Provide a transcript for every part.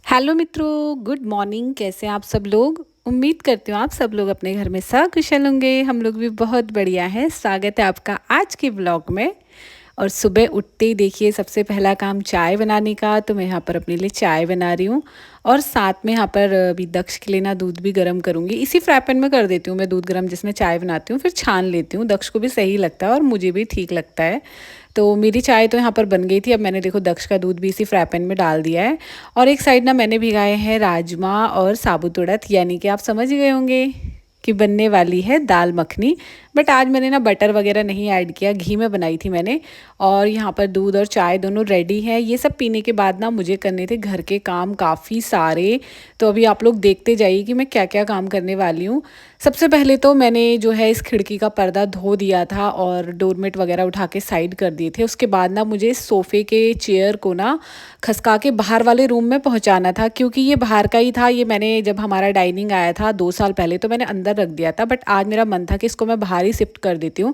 Hello मित्रों, good morning. कैसे हैं आप सब लोग? उम्मीद करती हूँ आप सब लोग अपने घर में सकुशल होंगे। हम लोग भी बहुत बढ़िया हैं। स्वागत है आपका आज के व्लॉग में। और सुबह उठते ही देखिए सबसे पहला काम चाय बनाने का, तो मैं यहाँ पर अपने लिए चाय बना रही हूँ। और साथ में यहाँ पर अभी दक्ष के लिए ना दूध भी गर्म करूँगी। इसी फ्राई पैन में कर देती हूँ मैं दूध गर्म, जिसमें चाय बनाती हूँ, फिर छान लेती हूँ। दक्ष को भी सही लगता है और मुझे भी ठीक लगता है। तो मेरी चाय तो यहाँ पर बन गई थी। अब मैंने देखो दक्ष का दूध भी इसी फ्राई पैन में डाल दिया है। और एक साइड ना मैंने भिगाए हैं राजमा और साबुत उड़द, यानी कि आप समझ गए होंगे कि बनने वाली है दाल मखनी। बट आज मैंने ना बटर वगैरह नहीं ऐड किया, घी में बनाई थी मैंने। और यहाँ पर दूध और चाय दोनों रेडी है। ये सब पीने के बाद ना मुझे करने थे घर के काम काफ़ी सारे। तो अभी आप लोग देखते जाइए कि मैं क्या क्या काम करने वाली हूँ। सबसे पहले तो मैंने जो है इस खिड़की का पर्दा धो दिया था और डोरमेट वगैरह उठा के साइड कर दिए थे। उसके बाद ना मुझे सोफ़े के चेयर को ना खसका के बाहर वाले रूम में पहुंचाना था, क्योंकि ये बाहर का ही था। ये मैंने जब हमारा डाइनिंग आया था 2 साल पहले, तो मैंने अंदर रख दिया था। बट आज मेरा मन था कि इसको मैं बाहर ही शिफ्ट कर देती हूँ।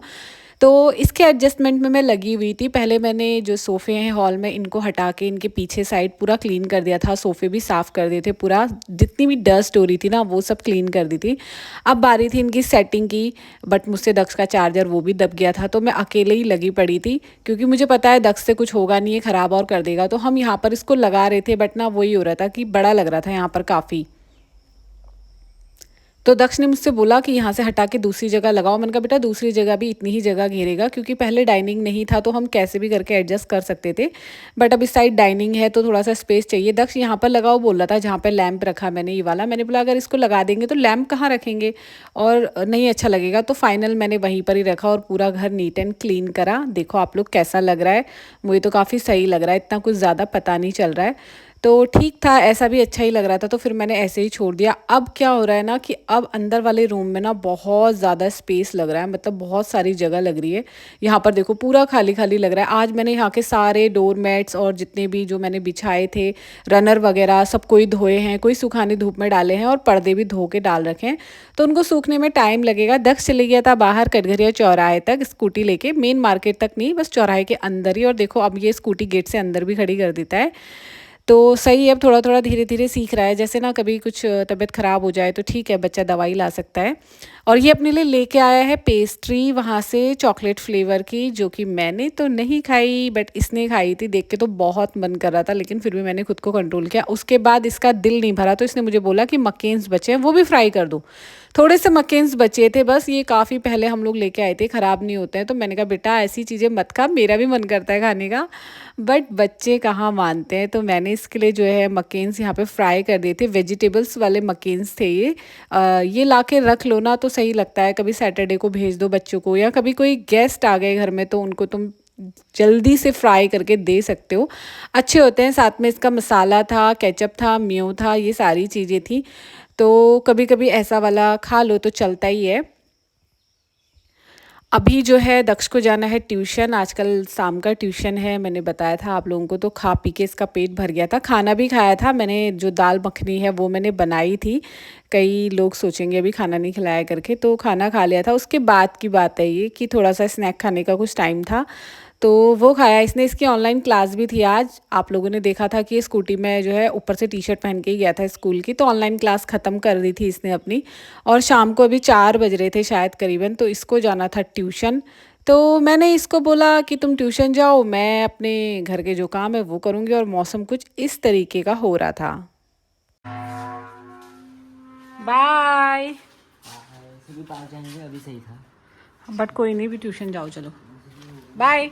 तो इसके एडजस्टमेंट में मैं लगी हुई थी। पहले मैंने जो सोफ़े हैं हॉल में, इनको हटा के इनके पीछे साइड पूरा क्लीन कर दिया था। सोफ़े भी साफ़ कर दिए थे, पूरा जितनी भी डस्ट हो रही थी ना वो सब क्लीन कर दी थी। अब बारी थी इनकी सेटिंग की। बट मुझसे दक्ष का चार्जर वो भी दब गया था, तो मैं अकेले ही लगी पड़ी थी, क्योंकि मुझे पता है दक्ष से कुछ होगा नहीं, है ख़राब और कर देगा। तो हम यहाँ पर इसको लगा रहे थे, बट ना वही हो रहा था कि बड़ा लग रहा था यहाँ पर काफ़ी। तो दक्ष ने मुझसे बोला कि यहाँ से हटा के दूसरी जगह लगाओ। मैंने कहा बेटा दूसरी जगह भी इतनी ही जगह घेरेगा, क्योंकि पहले डाइनिंग नहीं था तो हम कैसे भी करके एडजस्ट कर सकते थे। बट अब इस साइड डाइनिंग है तो थोड़ा सा स्पेस चाहिए। दक्ष यहाँ पर लगाओ बोल रहा था, जहाँ पर लैंप रखा मैंने ये वाला। मैंने बोला अगर इसको लगा देंगे तो लैंप कहाँ रखेंगे और नहीं अच्छा लगेगा। तो फाइनल मैंने वहीं पर ही रखा और पूरा घर नीट एंड क्लीन करा। देखो आप लोग कैसा लग रहा है। मुझे तो काफ़ी सही लग रहा है, इतना कुछ ज़्यादा पता नहीं चल रहा है। तो ठीक था, ऐसा भी अच्छा ही लग रहा था, तो फिर मैंने ऐसे ही छोड़ दिया। अब क्या हो रहा है ना कि अब अंदर वाले रूम में ना बहुत ज़्यादा स्पेस लग रहा है, मतलब बहुत सारी जगह लग रही है। यहाँ पर देखो पूरा खाली खाली लग रहा है। आज मैंने यहाँ के सारे डोर मैट्स और जितने भी जो मैंने बिछाए थे रनर वगैरह सब कोई धोए हैं, कोई सुखाने धूप में डाले हैं और पर्दे भी धो के डाल रखे हैं। तो उनको सूखने में टाइम लगेगा। दक्ष चले गया था बाहर कटघरिया चौराहे तक स्कूटी लेके, मेन मार्केट तक नहीं, बस चौराहे के अंदर ही। और देखो अब ये स्कूटी गेट से अंदर भी खड़ी कर देता है। तो सही है, अब थोड़ा थोड़ा धीरे धीरे सीख रहा है। जैसे ना कभी कुछ तबीयत ख़राब हो जाए तो ठीक है, बच्चा दवाई ला सकता है। और ये अपने लिए लेके आया है पेस्ट्री वहाँ से, चॉकलेट फ्लेवर की, जो कि मैंने तो नहीं खाई बट इसने खाई थी। देख के तो बहुत मन कर रहा था, लेकिन फिर भी मैंने खुद को कंट्रोल किया। उसके बाद इसका दिल नहीं भरा, तो इसने मुझे बोला कि मकेन्स बचे हैं वो भी फ्राई कर दूँ। थोड़े से मकेन्स बचे थे बस, ये काफ़ी पहले हम लोग लेके आए थे, ख़राब नहीं होते हैं। तो मैंने कहा बेटा ऐसी चीज़ें मत खा, मेरा भी मन करता है खाने का। बट बच्चे कहाँ मानते हैं। तो मैंने इसके लिए जो है मकेन्स यहाँ पे फ्राई कर दिए थे। वेजिटेबल्स वाले मकेन्स थे ये। ये ला के रख लो ना तो सही लगता है। कभी सैटरडे को भेज दो बच्चों को, या कभी कोई गेस्ट आ गए घर में तो उनको तुम जल्दी से फ्राई करके दे सकते हो, अच्छे होते हैं। साथ में इसका मसाला था, केचप था, मेयो था, ये सारी चीज़ें थी। तो कभी कभी ऐसा वाला खा लो तो चलता ही है। अभी जो है दक्ष को जाना है ट्यूशन, आजकल शाम का ट्यूशन है, मैंने बताया था आप लोगों को। तो खा पी के इसका पेट भर गया था। खाना भी खाया था मैंने, जो दाल मखनी है वो मैंने बनाई थी। कई लोग सोचेंगे अभी खाना नहीं खिलाया करके, तो खाना खा लिया था। उसके बाद की बात है ये कि थोड़ा सा स्नैक खाने का कुछ टाइम था, तो वो खाया इसने। इसकी ऑनलाइन क्लास भी थी आज। आप लोगों ने देखा था कि ये स्कूटी में जो है ऊपर से टी शर्ट पहन के ही गया था स्कूल की। तो ऑनलाइन क्लास ख़त्म कर दी थी इसने अपनी। और शाम को अभी 4 बज रहे थे शायद करीबन, तो इसको जाना था ट्यूशन। तो मैंने इसको बोला कि तुम ट्यूशन जाओ, मैं अपने घर के जो काम है वो करूँगी। और मौसम कुछ इस तरीके का हो रहा था। बाय। सभी पास जाएंगे, अभी सही था। बट कोई नहीं, भी ट्यूशन जाओ, चलो बाय।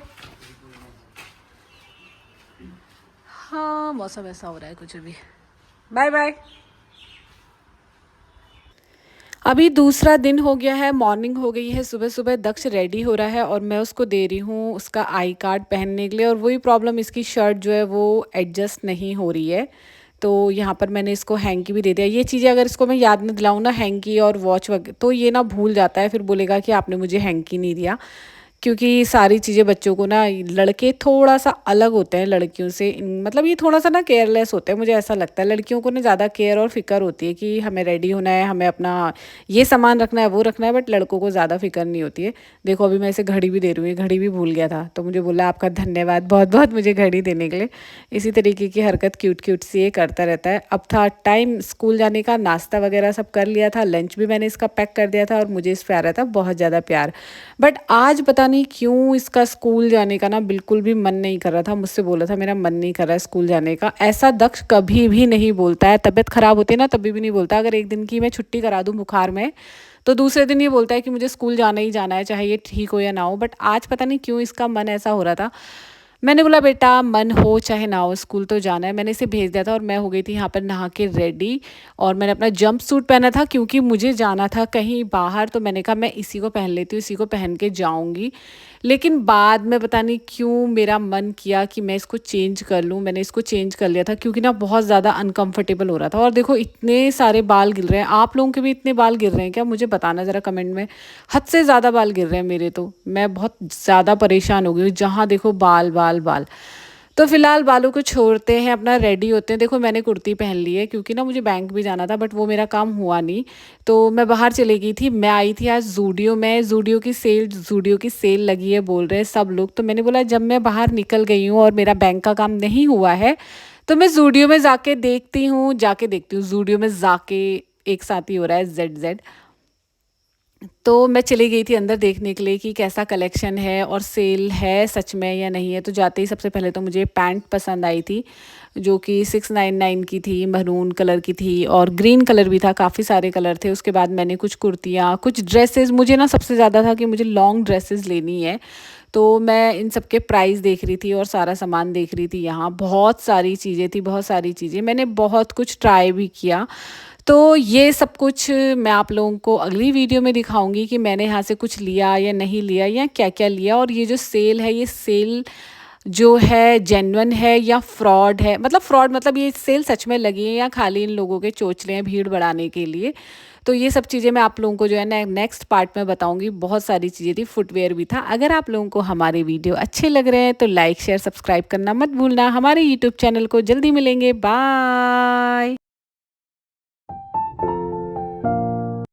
हाँ मौसम ऐसा हो रहा है कुछ अभी। Bye bye. अभी दूसरा दिन हो गया है, मॉर्निंग हो गई है। सुबह सुबह दक्ष रेडी हो रहा है और मैं उसको दे रही हूँ उसका आई कार्ड पहनने के लिए। और वही प्रॉब्लम, इसकी शर्ट जो है वो एडजस्ट नहीं हो रही है। तो यहाँ पर मैंने इसको हैंकी भी दे दिया। ये चीज़ें अगर इसको मैं याद नहीं दिलाऊँ ना, हैंकी और वॉच वगैरह, तो ये ना भूल जाता है, फिर बोलेगा कि आपने मुझे हैंकी नहीं दिया। क्योंकि सारी चीज़ें बच्चों को ना, लड़के थोड़ा सा अलग होते हैं लड़कियों से, मतलब ये थोड़ा सा ना केयरलेस होते हैं, मुझे ऐसा लगता है। लड़कियों को ना ज़्यादा केयर और फिक्र होती है कि हमें रेडी होना है, हमें अपना ये सामान रखना है, वो रखना है, बट लड़कों को ज़्यादा फिक्र नहीं होती है। देखो अभी मैं इसे घड़ी भी दे रही हूँ, ये घड़ी भी भूल गया था, तो मुझे बोला आपका धन्यवाद बहुत बहुत मुझे घड़ी देने के लिए। इसी तरीके की हरकत क्यूट क्यूट सी ये करता रहता है। अब था टाइम स्कूल जाने का, नाश्ता वगैरह सब कर लिया था, लंच भी मैंने इसका पैक कर दिया था और मुझे इस पे आ रहा था बहुत ज़्यादा प्यार। बट आज पता नहीं क्यों इसका स्कूल जाने का ना बिल्कुल भी मन नहीं कर रहा था। मुझसे बोला था मेरा मन नहीं कर रहा है स्कूल जाने का। ऐसा दक्ष कभी भी नहीं बोलता है, तबीयत ख़राब होती है ना तभी भी नहीं बोलता। अगर एक दिन की मैं छुट्टी करा दूँ बुखार में, तो दूसरे दिन ये बोलता है कि मुझे स्कूल जाना ही जाना है, चाहे ये ठीक हो या ना हो। बट आज पता नहीं क्यों इसका मन ऐसा हो रहा था। मैंने बोला बेटा मन हो चाहे ना हो स्कूल तो जाना है। मैंने इसे भेज दिया था और मैं हो गई थी यहाँ पर नहा के रेडी, और मैंने अपना जंप सूट पहना था क्योंकि मुझे जाना था कहीं बाहर। तो मैंने कहा मैं इसी को पहन लेती हूँ, इसी को पहन के जाऊँगी। लेकिन बाद में पता नहीं क्यों मेरा मन किया कि मैं इसको चेंज कर लूँ। मैंने इसको चेंज कर लिया था क्योंकि ना बहुत ज़्यादा अनकंफर्टेबल हो रहा था। और देखो इतने सारे बाल गिर रहे हैं, आप लोगों के भी इतने बाल गिर रहे हैं क्या? मुझे बताना ज़रा कमेंट में। हद से ज़्यादा बाल गिर रहे हैं मेरे, तो मैं बहुत ज़्यादा परेशान हो गई हूँ, जहाँ देखो बाल बाल बाल। तो फिलहाल बालों को छोड़ते हैं, अपना रेडी होते हैं। देखो मैंने कुर्ती पहन ली है क्योंकि ना मुझे बैंक भी जाना था, बट वो मेरा काम हुआ नहीं, तो मैं बाहर चली गई थी। मैं आई थी आज ज़ूडियो में, ज़ूडियो की सेल लगी है बोल रहे हैं सब लोग। तो मैंने बोला जब मैं बाहर निकल गई हूँ और मेरा बैंक का काम नहीं हुआ है, तो मैं ज़ूडियो में जाके देखती हूँ ज़ूडियो में जाके। एक साथ ही हो रहा है ZZ। तो मैं चली गई थी अंदर देखने के लिए कि कैसा कलेक्शन है और सेल है सच में या नहीं है। तो जाते ही सबसे पहले तो मुझे पैंट पसंद आई थी, जो कि 699 की थी, मरून कलर की थी और ग्रीन कलर भी था, काफ़ी सारे कलर थे। उसके बाद मैंने कुछ कुर्तियाँ, कुछ ड्रेसेस, मुझे ना सबसे ज़्यादा था कि मुझे लॉन्ग ड्रेसेस लेनी है। तो मैं इन सब के प्राइस देख रही थी और सारा सामान देख रही थी। यहाँ बहुत सारी चीज़ें थी, बहुत सारी चीज़ें, मैंने बहुत कुछ ट्राई भी किया। तो ये सब कुछ मैं आप लोगों को अगली वीडियो में दिखाऊंगी कि मैंने यहाँ से कुछ लिया या नहीं लिया या क्या क्या लिया। और ये जो सेल है, ये सेल जो है जेन्युइन है या फ्रॉड है, मतलब फ्रॉड मतलब ये सेल सच में लगी है या खाली इन लोगों के चोचले हैं भीड़ बढ़ाने के लिए। तो ये सब चीज़ें मैं आप लोगों को जो है ना नेक्स्ट पार्ट में बताऊंगी। बहुत सारी चीज़ें थी, फुटवेयर भी था। अगर आप लोगों को हमारे वीडियो अच्छे लग रहे हैं तो लाइक शेयर सब्सक्राइब करना मत भूलना। हमारे यूट्यूब चैनल को जल्दी मिलेंगे, बाय।